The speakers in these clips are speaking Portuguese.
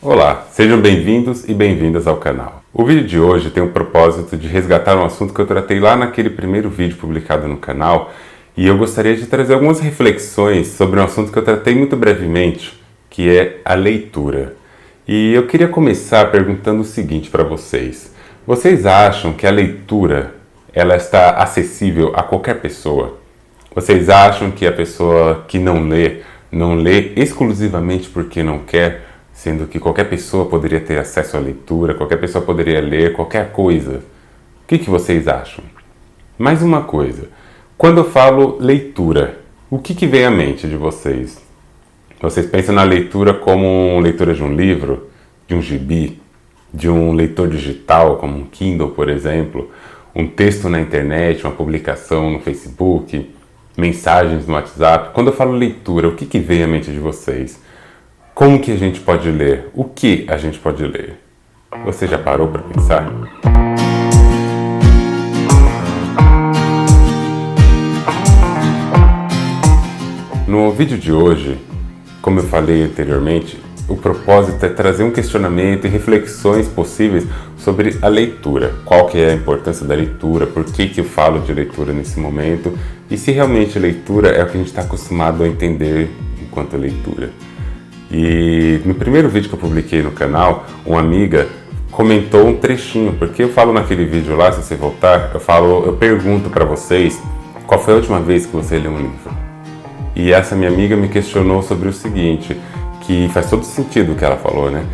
Olá, sejam bem-vindos e bem-vindas ao canal. O vídeo de hoje tem o propósito de resgatar um assunto que eu tratei lá naquele primeiro vídeo publicado no canal, e eu gostaria de trazer algumas reflexões sobre um assunto que eu tratei muito brevemente, que é a leitura. E eu queria começar perguntando o seguinte para vocês. Vocês acham que a leitura ela está acessível a qualquer pessoa? Vocês acham que a pessoa que não lê exclusivamente porque não quer, sendo que qualquer pessoa poderia ter acesso à leitura, qualquer pessoa poderia ler qualquer coisa? O que vocês acham? Mais uma coisa, quando eu falo leitura, o que vem à mente de vocês? Vocês pensam na leitura como leitura de um livro, de um gibi, de um leitor digital, como um Kindle, por exemplo, um texto na internet, uma publicação no Facebook, mensagens no WhatsApp? Quando eu falo leitura, o que vem à mente de vocês? Como que a gente pode ler? O que a gente pode ler? Você já parou para pensar? No vídeo de hoje, como eu falei anteriormente, o propósito é trazer um questionamento e reflexões possíveis sobre a leitura. Qual que é a importância da leitura, por que eu falo de leitura nesse momento e se realmente leitura é o que a gente está acostumado a entender enquanto leitura. E no primeiro vídeo que eu publiquei no canal, uma amiga comentou um trechinho, porque eu falo naquele vídeo lá, se você voltar, eu pergunto para vocês qual foi a última vez que você leu um livro. E essa minha amiga me questionou sobre o seguinte, que faz todo sentido o que ela falou, né?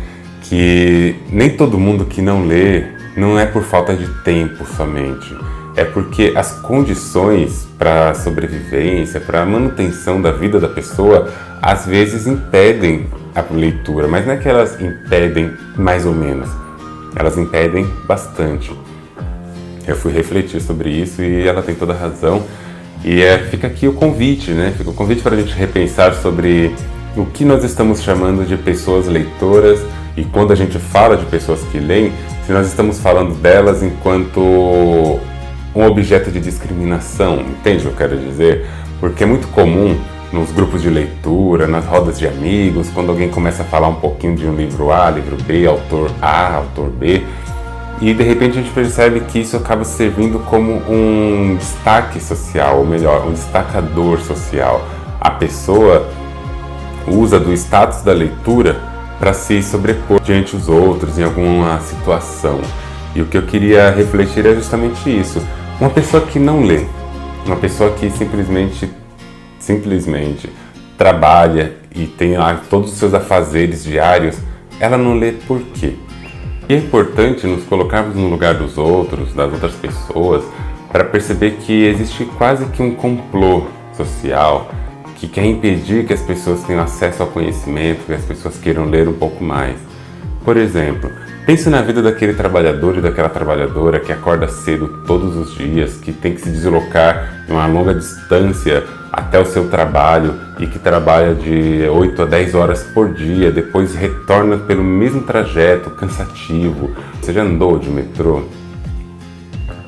Que nem todo mundo que não lê não é por falta de tempo somente. É porque as condições para sobrevivência, para a manutenção da vida da pessoa, às vezes impedem a leitura, mas não é que elas impedem mais ou menos, elas impedem bastante. Eu fui refletir sobre isso e ela tem toda a razão. E fica aqui o convite, né? Fica o convite para a gente repensar sobre o que nós estamos chamando de pessoas leitoras e quando a gente fala de pessoas que leem, se nós estamos falando delas enquanto um objeto de discriminação, entende o que eu quero dizer? Porque é muito comum nos grupos de leitura, nas rodas de amigos, quando alguém começa a falar um pouquinho de um livro A, livro B, autor A, autor B, e de repente a gente percebe que isso acaba servindo como um destaque social, ou melhor, um destacador social. A pessoa usa do status da leitura para se sobrepor diante dos outros em alguma situação. E o que eu queria refletir é justamente isso. Uma pessoa que não lê, uma pessoa que simplesmente trabalha e tem lá todos os seus afazeres diários, ela não lê por quê? E é importante nos colocarmos no lugar dos outros, das outras pessoas, para perceber que existe quase que um complô social que quer impedir que as pessoas tenham acesso ao conhecimento, que as pessoas queiram ler um pouco mais. Por exemplo, pense na vida daquele trabalhador e daquela trabalhadora que acorda cedo todos os dias, que tem que se deslocar em uma longa distância até o seu trabalho e que trabalha de 8 a 10 horas por dia, depois retorna pelo mesmo trajeto cansativo. Você já andou de metrô?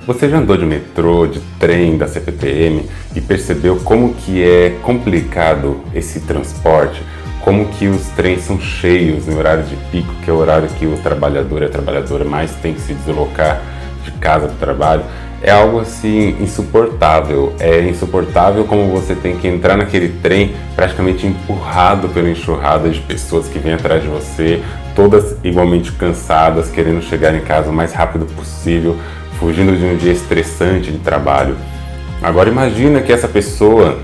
Você já andou de metrô, de trem, da CPTM e percebeu como que é complicado esse transporte? Como que os trens são cheios no horário de pico, que é o horário que o trabalhador e a trabalhadora mais tem que se deslocar de casa para o trabalho? É algo assim insuportável. É insuportável como você tem que entrar naquele trem praticamente empurrado pela enxurrada de pessoas que vêm atrás de você, todas igualmente cansadas, querendo chegar em casa o mais rápido possível, fugindo de um dia estressante de trabalho. Agora imagina que essa pessoa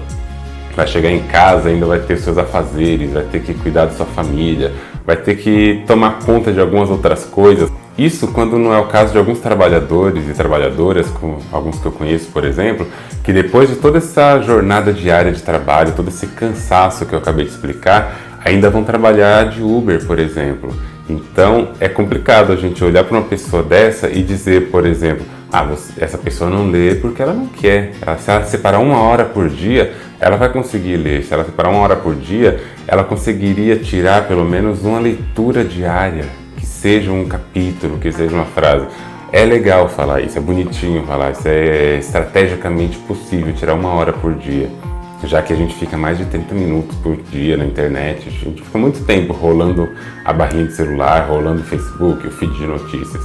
vai chegar em casa, ainda vai ter seus afazeres, vai ter que cuidar da sua família, vai ter que tomar conta de algumas outras coisas. Isso quando não é o caso de alguns trabalhadores e trabalhadoras, como alguns que eu conheço, por exemplo, que depois de toda essa jornada diária de trabalho, todo esse cansaço que eu acabei de explicar, ainda vão trabalhar de Uber, por exemplo. Então é complicado a gente olhar para uma pessoa dessa e dizer, por exemplo, essa pessoa não lê porque ela não quer. Se ela separar 1 hora por dia, ela vai conseguir ler. Se ela separar 1 hora por dia, ela conseguiria tirar pelo menos uma leitura diária, que seja um capítulo, que seja uma frase. É legal falar isso, é bonitinho falar isso, é estrategicamente possível tirar 1 hora por dia. já que a gente fica mais de 30 minutos por dia na internet, a gente fica muito tempo rolando a barrinha de celular, rolando o Facebook, o feed de notícias.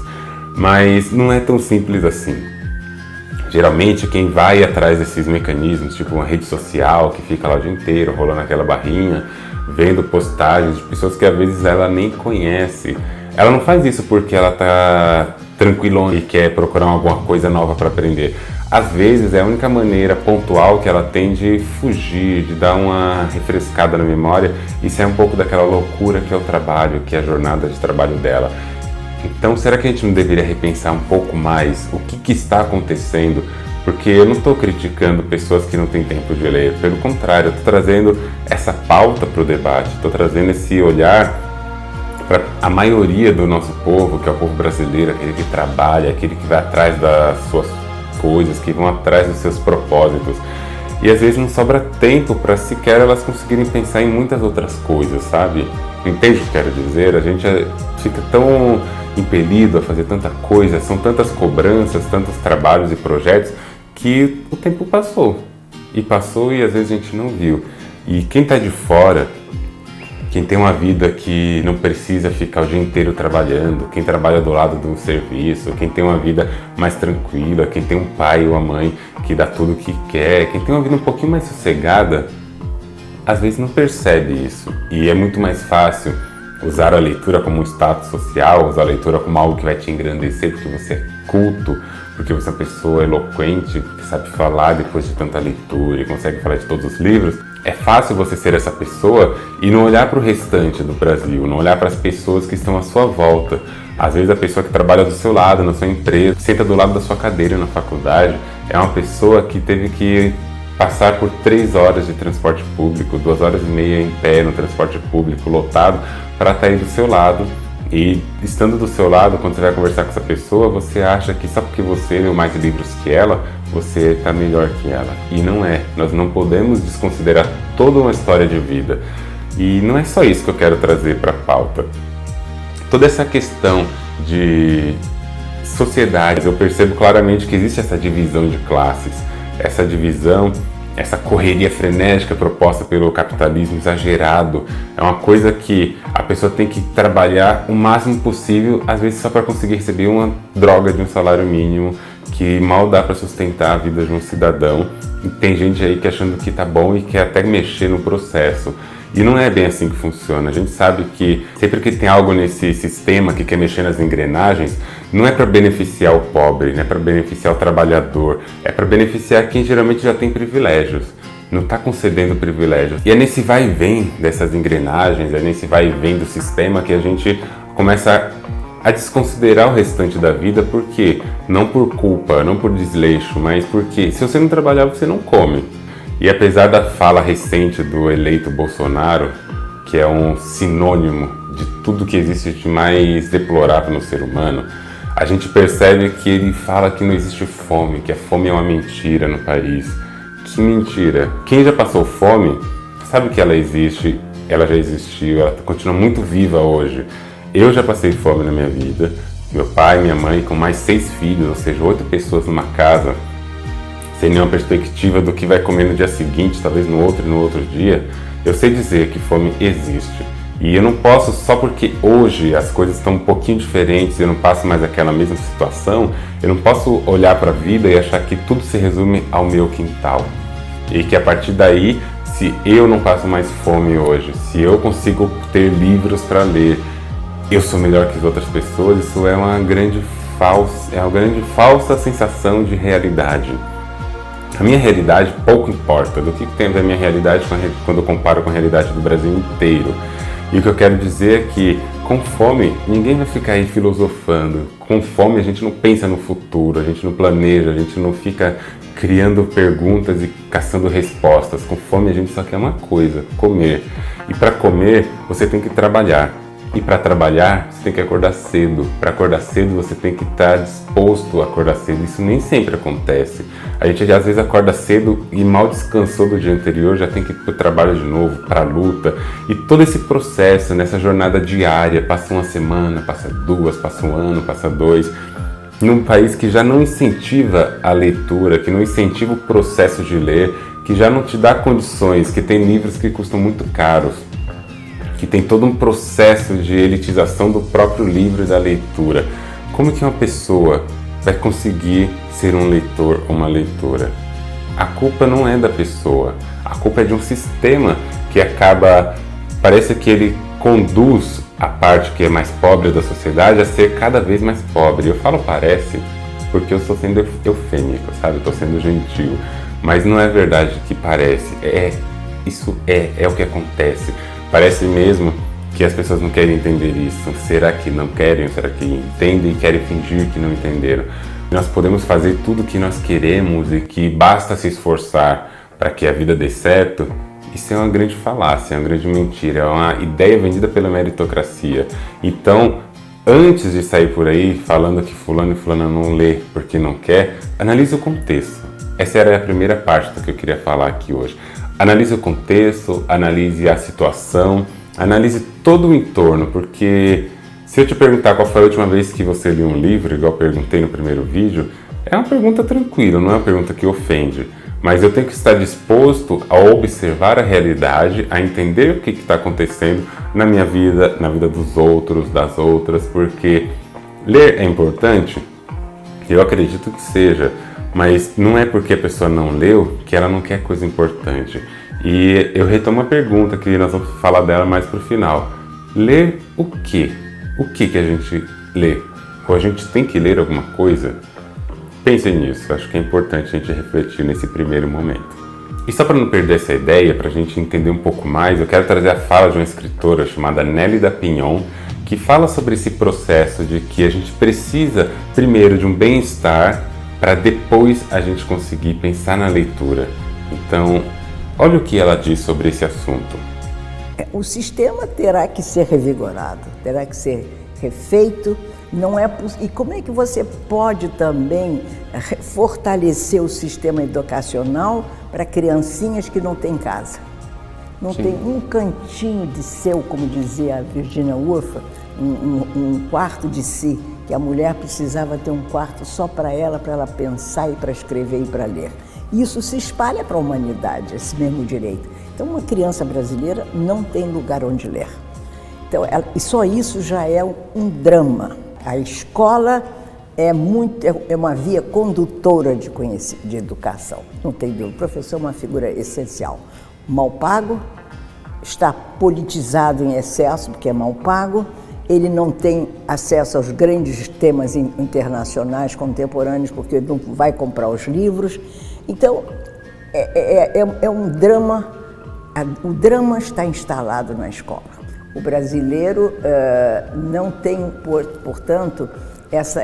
Mas não é tão simples assim. Geralmente quem vai atrás desses mecanismos, tipo uma rede social que fica lá o dia inteiro rolando aquela barrinha, vendo postagens de pessoas que às vezes ela nem conhece. Ela não faz isso porque ela tá tranquilona e quer procurar alguma coisa nova para aprender. Às vezes é a única maneira pontual que ela tem de fugir, de dar uma refrescada na memória e sair um pouco daquela loucura que é o trabalho, que é a jornada de trabalho dela. Então, será que a gente não deveria repensar um pouco mais o que está acontecendo? Porque eu não estou criticando pessoas que não têm tempo de ler, pelo contrário, eu estou trazendo essa pauta para o debate, estou trazendo esse olhar para a maioria do nosso povo, que é o povo brasileiro, aquele que trabalha, aquele que vai atrás das suas coisas, que vão atrás dos seus propósitos. E às vezes não sobra tempo para sequer elas conseguirem pensar em muitas outras coisas, sabe? Entende o que eu quero dizer? A gente fica tão impelido a fazer tanta coisa, são tantas cobranças, tantos trabalhos e projetos, que o tempo passou. E passou e às vezes a gente não viu. E quem está de fora, quem tem uma vida que não precisa ficar o dia inteiro trabalhando, quem trabalha do lado do serviço, quem tem uma vida mais tranquila, quem tem um pai ou uma mãe que dá tudo o que quer, quem tem uma vida um pouquinho mais sossegada, às vezes não percebe isso. E é muito mais fácil usar a leitura como um status social, usar a leitura como algo que vai te engrandecer porque você é culto, porque você é uma pessoa eloquente, que sabe falar depois de tanta leitura e consegue falar de todos os livros. É fácil você ser essa pessoa e não olhar para o restante do Brasil, não olhar para as pessoas que estão à sua volta. Às vezes a pessoa que trabalha do seu lado, na sua empresa, senta do lado da sua cadeira na faculdade, é uma pessoa que teve que passar por 3 horas de transporte público, 2 horas e meia em pé no transporte público lotado para estar aí do seu lado. E estando do seu lado, quando você vai conversar com essa pessoa, você acha que só porque você leu mais livros que ela, você está melhor que ela. E não é. Nós não podemos desconsiderar toda uma história de vida. E não é só isso que eu quero trazer para a pauta. Toda essa questão de sociedade, eu percebo claramente que existe essa divisão de classes, essa divisão, essa correria frenética proposta pelo capitalismo exagerado. É uma coisa que a pessoa tem que trabalhar o máximo possível, às vezes só para conseguir receber uma droga de um salário mínimo que mal dá para sustentar a vida de um cidadão. E tem gente aí que achando que tá bom e quer até mexer no processo. E não é bem assim que funciona. A gente sabe que sempre que tem algo nesse sistema que quer mexer nas engrenagens, não é para beneficiar o pobre, não é para beneficiar o trabalhador, é para beneficiar quem geralmente já tem privilégios. Não está concedendo privilégios. E é nesse vai e vem dessas engrenagens, é nesse vai e vem do sistema que a gente começa a desconsiderar o restante da vida, porque não por culpa, não por desleixo, mas porque se você não trabalhar, você não come. E apesar da fala recente do eleito Bolsonaro, que é um sinônimo de tudo que existe de mais deplorável no ser humano, a gente percebe que ele fala que não existe fome, que a fome é uma mentira no país. Que mentira! Quem já passou fome sabe que ela existe, ela já existiu, ela continua muito viva hoje. Eu já passei fome na minha vida, meu pai, minha mãe, com mais 6 filhos, ou seja, 8 pessoas numa casa, sem nenhuma perspectiva do que vai comer no dia seguinte, talvez no outro dia. Eu sei dizer que fome existe. E eu não posso, só porque hoje as coisas estão um pouquinho diferentes, eu não passo mais aquela mesma situação, eu não posso olhar para a vida e achar que tudo se resume ao meu quintal. E que a partir daí, se eu não passo mais fome hoje, se eu consigo ter livros para ler, eu sou melhor que as outras pessoas. Isso é uma grande falsa sensação de realidade. A minha realidade pouco importa. Do que tem a ver a minha realidade quando eu comparo com a realidade do Brasil inteiro? E o que eu quero dizer é que com fome ninguém vai ficar aí filosofando. Com fome a gente não pensa no futuro, a gente não planeja, a gente não fica criando perguntas e caçando respostas. Com fome a gente só quer uma coisa: comer. E para comer você tem que trabalhar. E para trabalhar, você tem que acordar cedo. Para acordar cedo, você tem que estar disposto a acordar cedo. Isso nem sempre acontece. A gente às vezes acorda cedo e mal descansou do dia anterior, já tem que ir para o trabalho de novo, para a luta. E todo esse processo, nessa jornada diária, passa uma semana, passa 2, passa 1 ano, passa 2. Num país que já não incentiva a leitura, que não incentiva o processo de ler, que já não te dá condições, que tem livros que custam muito caros, que tem todo um processo de elitização do próprio livro e da leitura, como que uma pessoa vai conseguir ser um leitor ou uma leitora? A culpa não é da pessoa, a culpa é de um sistema que acaba, parece que ele conduz a parte que é mais pobre da sociedade a ser cada vez mais pobre. Eu falo parece porque eu estou sendo eufêmico, sabe? Eu estou sendo gentil, mas não é verdade que parece, isso é o que acontece. Parece mesmo que as pessoas não querem entender isso. Será que não querem? Será que entendem e querem fingir que não entenderam? Nós podemos fazer tudo o que nós queremos e que basta se esforçar para que a vida dê certo. Isso é uma grande falácia, é uma grande mentira, é uma ideia vendida pela meritocracia. Então, antes de sair por aí falando que fulano e fulana não lê porque não quer, analise o contexto. Essa era a primeira parte do que eu queria falar aqui hoje. Analise o contexto, analise a situação, analise todo o entorno, porque se eu te perguntar qual foi a última vez que você leu um livro, igual eu perguntei no primeiro vídeo, é uma pergunta tranquila, não é uma pergunta que ofende. Mas eu tenho que estar disposto a observar a realidade, a entender o que está acontecendo na minha vida, na vida dos outros, das outras, porque ler é importante, eu acredito que seja, mas não é porque a pessoa não leu que ela não quer coisa importante. E eu retomo a pergunta, que nós vamos falar dela mais pro final. Ler o quê? O que a gente lê? Ou a gente tem que ler alguma coisa? Pensem nisso, acho que é importante a gente refletir nesse primeiro momento. E só para não perder essa ideia, para a gente entender um pouco mais, eu quero trazer a fala de uma escritora chamada Nélida Pinhon, que fala sobre esse processo de que a gente precisa primeiro de um bem-estar para depois a gente conseguir pensar na leitura. Então, olha o que ela diz sobre esse assunto. O sistema terá que ser revigorado, terá que ser refeito. Não é E como é que você pode também fortalecer o sistema educacional para criancinhas que não têm casa? Não tem um cantinho de seu, como dizia a Virginia Woolf, um quarto de si, que a mulher precisava ter um quarto só para ela pensar e para escrever e para ler. Isso se espalha para a humanidade, esse mesmo direito. Então, uma criança brasileira não tem lugar onde ler. Então, e só isso já é um drama. A escola é uma via condutora de educação. Não tem dúvida. O professor é uma figura essencial. Mal pago, está politizado em excesso, porque é mal pago. Ele não tem acesso aos grandes temas internacionais contemporâneos, porque não vai comprar os livros. Então, é um drama. O drama está instalado na escola. O brasileiro não tem, portanto,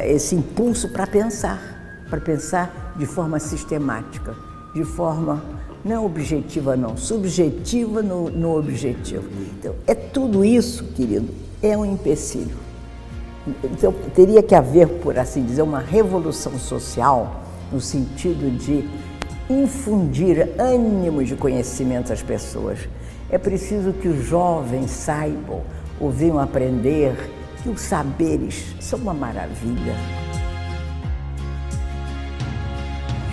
esse impulso para pensar de forma sistemática, de forma não objetiva não, subjetiva no objetivo. Então, tudo isso, querido, é um empecilho. Então, teria que haver, por assim dizer, uma revolução social no sentido de infundir ânimo de conhecimento às pessoas. É preciso que os jovens saibam ou venham aprender que os saberes são uma maravilha.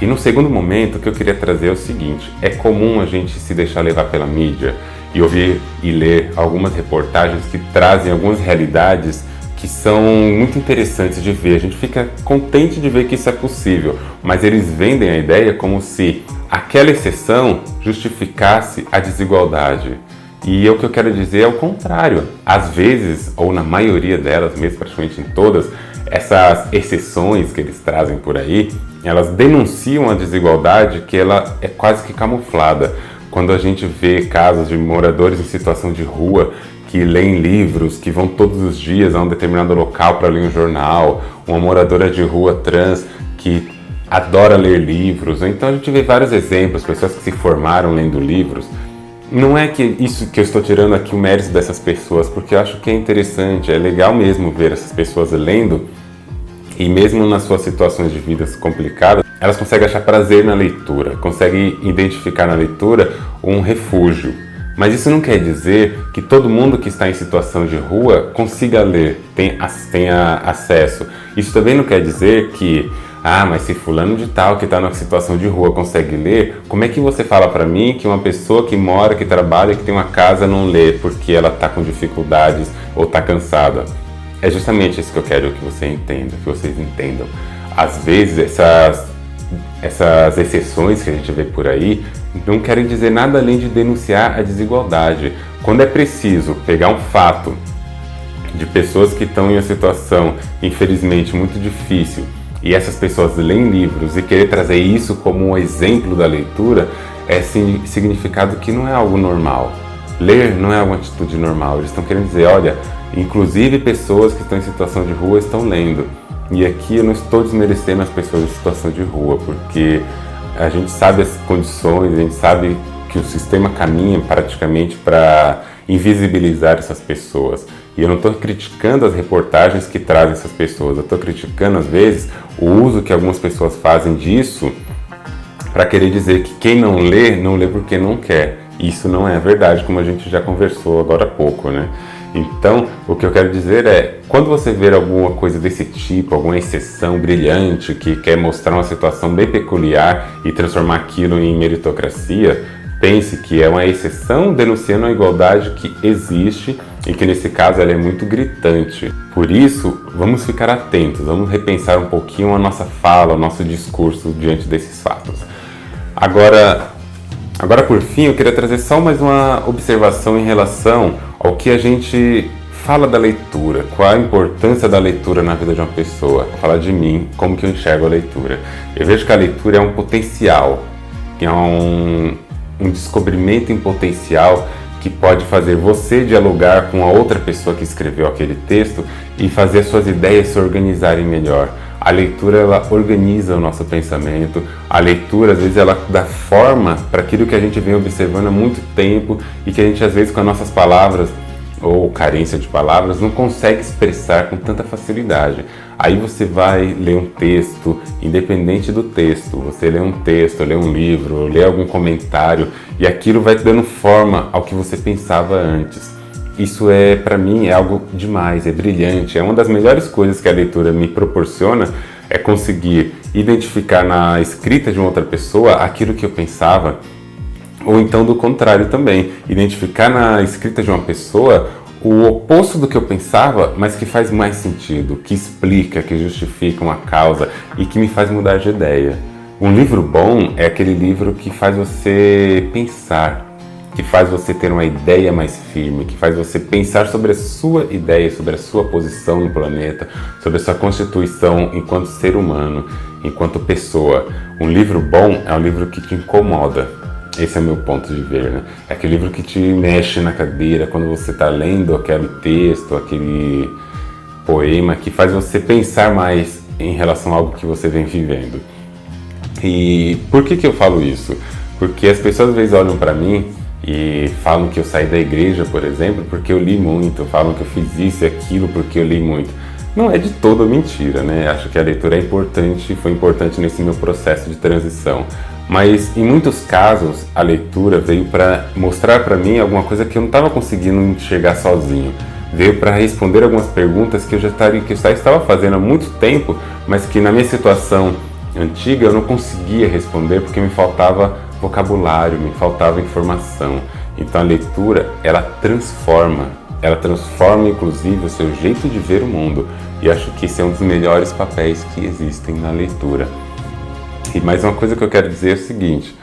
E no segundo momento, o que eu queria trazer é o seguinte: é comum a gente se deixar levar pela mídia e ouvir e ler algumas reportagens que trazem algumas realidades que são muito interessantes de ver. A gente fica contente de ver que isso é possível, mas eles vendem a ideia como se aquela exceção justificasse a desigualdade. E o que eu quero dizer é o contrário. Às vezes, ou na maioria delas, mesmo praticamente em todas, essas exceções que eles trazem por aí, elas denunciam a desigualdade que ela é quase que camuflada. Quando a gente vê casos de moradores em situação de rua que leem livros, que vão todos os dias a um determinado local para ler um jornal, uma moradora de rua trans que adora ler livros. Então a gente vê vários exemplos, pessoas que se formaram lendo livros. Não é que isso que eu estou tirando aqui o mérito dessas pessoas, porque eu acho que é interessante, é legal mesmo ver essas pessoas lendo, e mesmo nas suas situações de vidas complicadas, elas conseguem achar prazer na leitura, conseguem identificar na leitura um refúgio. Mas isso não quer dizer que todo mundo que está em situação de rua consiga ler, tenha acesso. Isso também não quer dizer que Ah, mas se fulano de tal que está numa situação de rua consegue ler, como é que você fala para mim que uma pessoa que mora, que trabalha, que tem uma casa não lê porque ela está com dificuldades ou está cansada? É justamente isso que eu quero que você entenda, que vocês entendam. Às vezes essas exceções que a gente vê por aí não querem dizer nada além de denunciar a desigualdade. Quando é preciso pegar um fato de pessoas que estão em uma situação, infelizmente, muito difícil, e essas pessoas leem livros e querer trazer isso como um exemplo da leitura, é significado que não é algo normal. Ler não é uma atitude normal. Eles estão querendo dizer, olha, inclusive pessoas que estão em situação de rua estão lendo. E aqui eu não estou desmerecendo as pessoas em situação de rua, porque a gente sabe as condições, a gente sabe que o sistema caminha praticamente para invisibilizar essas pessoas. E eu não estou criticando as reportagens que trazem essas pessoas, eu estou criticando às vezes o uso que algumas pessoas fazem disso para querer dizer que quem não lê porque não quer. Isso não é verdade, como a gente já conversou agora há pouco, né? Então, o que eu quero dizer é, quando você ver alguma coisa desse tipo, alguma exceção brilhante que quer mostrar uma situação bem peculiar e transformar aquilo em meritocracia, pense que é uma exceção denunciando a igualdade que existe e que nesse caso ela é muito gritante. Por isso, vamos ficar atentos, vamos repensar um pouquinho a nossa fala, o nosso discurso diante desses fatos. Agora por fim, eu queria trazer só mais uma observação em relação ao que a gente fala da leitura, qual a importância da leitura na vida de uma pessoa. Vou falar de mim, como que eu enxergo a leitura. Eu vejo que a leitura é um potencial, é um descobrimento em potencial que pode fazer você dialogar com a outra pessoa que escreveu aquele texto e fazer as suas ideias se organizarem melhor. A leitura, ela organiza o nosso pensamento, a leitura, às vezes, ela dá forma para aquilo que a gente vem observando há muito tempo e que a gente, às vezes, com as nossas palavras, ou carência de palavras, não consegue expressar com tanta facilidade. Aí você vai ler um texto, independente do texto, você lê um texto, lê um livro, lê algum comentário, e aquilo vai te dando forma ao que você pensava antes. Isso para mim, é algo demais, é brilhante, é uma das melhores coisas que a leitura me proporciona, é conseguir identificar na escrita de uma outra pessoa aquilo que eu pensava, ou então do contrário também, identificar na escrita de uma pessoa o oposto do que eu pensava, mas que faz mais sentido, que explica, que justifica uma causa e que me faz mudar de ideia. Um livro bom é aquele livro que faz você pensar, que faz você ter uma ideia mais firme, que faz você pensar sobre a sua ideia, sobre a sua posição no planeta, sobre a sua constituição enquanto ser humano, enquanto pessoa. Um livro bom é um livro que te incomoda. Esse é o meu ponto de ver, né? É aquele livro que te mexe na cadeira quando você está lendo aquele texto, aquele poema, que faz você pensar mais em relação a algo que você vem vivendo. E por que eu falo isso? Porque as pessoas às vezes olham para mim e falam que eu saí da igreja, por exemplo, porque eu li muito, falam que eu fiz isso e aquilo porque eu li muito. Não é de toda mentira, né? Acho que a leitura é importante, foi importante nesse meu processo de transição. Mas em muitos casos a leitura veio para mostrar para mim alguma coisa que eu não estava conseguindo enxergar sozinho. Veio para responder algumas perguntas que eu já estava fazendo há muito tempo, mas que na minha situação antiga eu não conseguia responder porque me faltava vocabulário, me faltava informação. Então a leitura, ela transforma inclusive o seu jeito de ver o mundo. E acho que esse é um dos melhores papéis que existem na leitura. E mais uma coisa que eu quero dizer é o seguinte: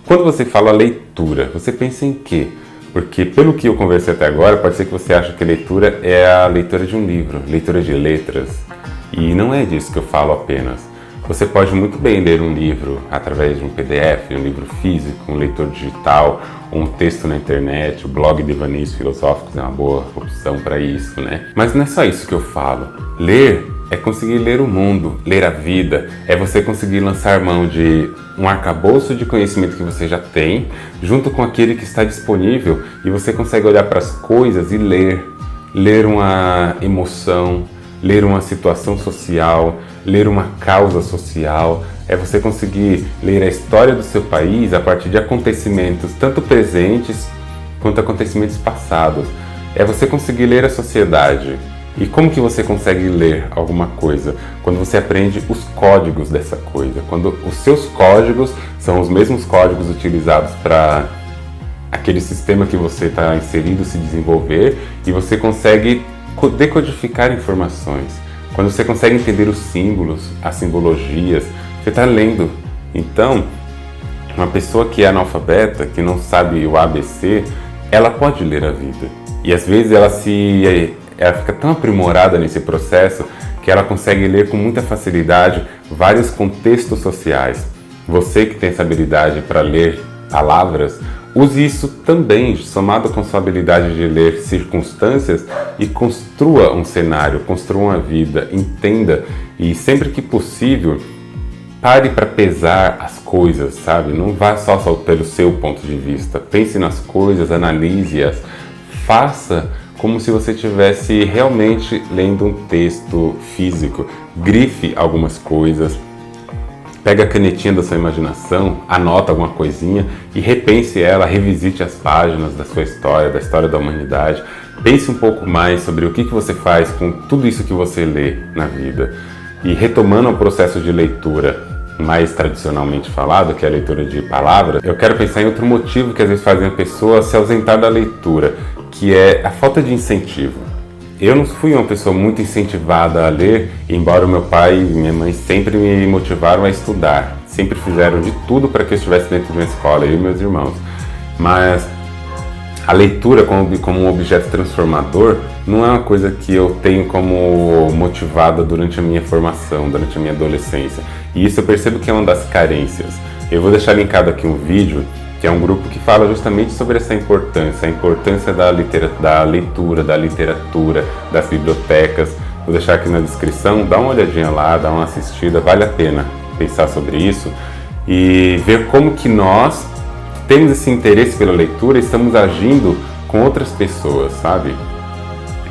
quando você fala leitura, você pensa em quê? Porque pelo que eu conversei até agora, pode ser que você ache que leitura é a leitura de um livro, leitura de letras. E não é disso que eu falo apenas. Você pode muito bem ler um livro através de um PDF, um livro físico, um leitor digital, um texto na internet, o blog Devaneios Filosóficos é uma boa opção para isso, né? Mas não é só isso que eu falo. Ler é conseguir ler o mundo, ler a vida, é você conseguir lançar mão de um arcabouço de conhecimento que você já tem, junto com aquele que está disponível, e você consegue olhar para as coisas e ler uma emoção, ler uma situação social, ler uma causa social, é você conseguir ler a história do seu país a partir de acontecimentos tanto presentes quanto acontecimentos passados. É você conseguir ler a sociedade E como que você consegue ler alguma coisa? Quando você aprende os códigos dessa coisa. Quando os seus códigos são os mesmos códigos utilizados para aquele sistema que você está inserido se desenvolver, e você consegue decodificar informações. Quando você consegue entender os símbolos, as simbologias, você está lendo. Então, uma pessoa que é analfabeta, que não sabe o ABC, ela pode ler a vida. E às vezes ela fica tão aprimorada nesse processo que ela consegue ler com muita facilidade vários contextos sociais. Você que tem essa habilidade para ler palavras, use isso também, somado com sua habilidade de ler circunstâncias, e construa um cenário, construa uma vida, entenda, e sempre que possível, pare para pesar as coisas, sabe? Não vá só pelo seu ponto de vista. Pense nas coisas, analise-as, faça como se você estivesse realmente lendo um texto físico. Grife algumas coisas, pega a canetinha da sua imaginação, anota alguma coisinha e repense ela, revisite as páginas da sua história, da história da humanidade. Pense um pouco mais sobre o que você faz com tudo isso que você lê na vida. E retomando o processo de leitura mais tradicionalmente falado, que é a leitura de palavras, eu quero pensar em outro motivo que às vezes faz a pessoa se ausentar da leitura, que é a falta de incentivo. Eu não fui uma pessoa muito incentivada a ler, embora o meu pai e minha mãe sempre me motivaram a estudar, sempre fizeram de tudo para que eu estivesse dentro de uma escola, eu e meus irmãos. Mas a leitura como um objeto transformador não é uma coisa que eu tenho como motivada durante a minha formação, durante a minha adolescência. E isso eu percebo que é uma das carências. Eu vou deixar linkado aqui um vídeo, que é um grupo que fala justamente sobre essa importância, a importância da leitura, da literatura, das bibliotecas. Vou deixar aqui na descrição, dá uma olhadinha lá, dá uma assistida, vale a pena pensar sobre isso e ver como que nós temos esse interesse pela leitura e estamos agindo com outras pessoas, sabe?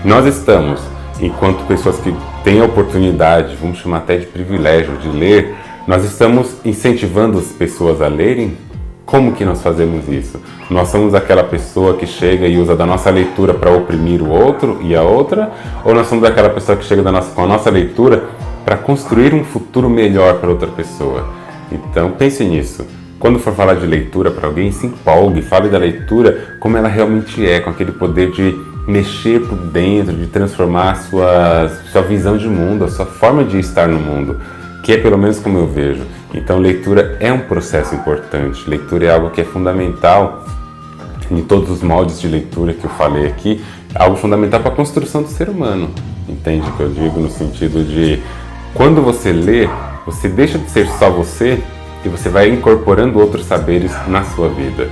Nós estamos, enquanto pessoas que têm a oportunidade, vamos chamar até de privilégio, de ler, nós estamos incentivando as pessoas a lerem. Como que nós fazemos isso? Nós somos aquela pessoa que chega e usa da nossa leitura para oprimir o outro e a outra? Ou nós somos aquela pessoa que chega com a nossa leitura para construir um futuro melhor para outra pessoa? Então pense nisso. Quando for falar de leitura para alguém, se empolgue, fale da leitura como ela realmente é, com aquele poder de mexer por dentro, de transformar a sua visão de mundo, a sua forma de estar no mundo, que é pelo menos como eu vejo. Então leitura é um processo importante, leitura é algo que é fundamental em todos os moldes de leitura que eu falei aqui, algo fundamental para a construção do ser humano, entende o que eu digo? No sentido de, quando você lê, você deixa de ser só você e você vai incorporando outros saberes na sua vida.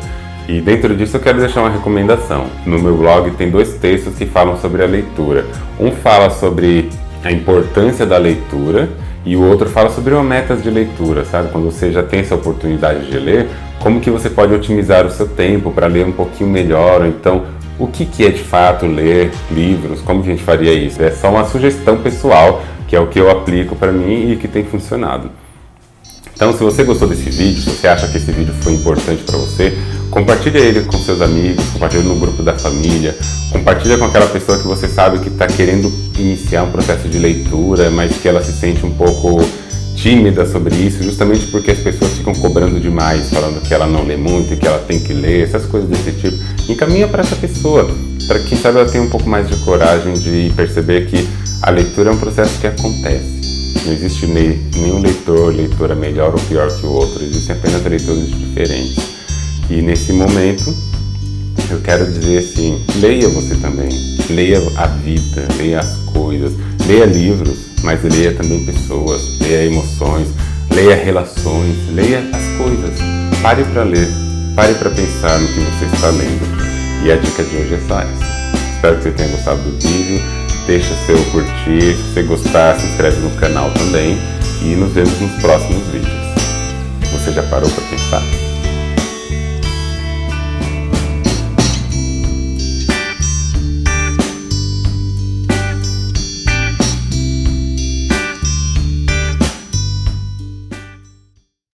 E dentro disso eu quero deixar uma recomendação. No meu blog tem 2 textos que falam sobre a leitura. Um fala sobre a importância da leitura e o outro fala sobre uma metas de leitura, sabe? Quando você já tem essa oportunidade de ler, como que você pode otimizar o seu tempo para ler um pouquinho melhor, ou então o que é de fato ler livros, como que a gente faria isso? É só uma sugestão pessoal, que é o que eu aplico para mim e que tem funcionado. Então, se você gostou desse vídeo, se você acha que esse vídeo foi importante para você, compartilha ele com seus amigos, compartilha no grupo da família, compartilha com aquela pessoa que você sabe que está querendo iniciar um processo de leitura, mas que ela se sente um pouco tímida sobre isso, justamente porque as pessoas ficam cobrando demais, falando que ela não lê muito e que ela tem que ler, essas coisas desse tipo. Encaminha para essa pessoa, para que quem sabe ela tenha um pouco mais de coragem de perceber que a leitura é um processo que acontece. Não existe nenhum leitor ou leitora melhor ou pior que o outro, existem apenas leitores diferentes. E nesse momento, eu quero dizer assim, leia você também, leia a vida, leia as coisas, leia livros, mas leia também pessoas, leia emoções, leia relações, leia as coisas. Pare para ler, pare para pensar no que você está lendo. E a dica de hoje é só essa. Espero que você tenha gostado do vídeo. Deixa seu curtir, se você gostar, se inscreve no canal também e nos vemos nos próximos vídeos. Você já parou para pensar?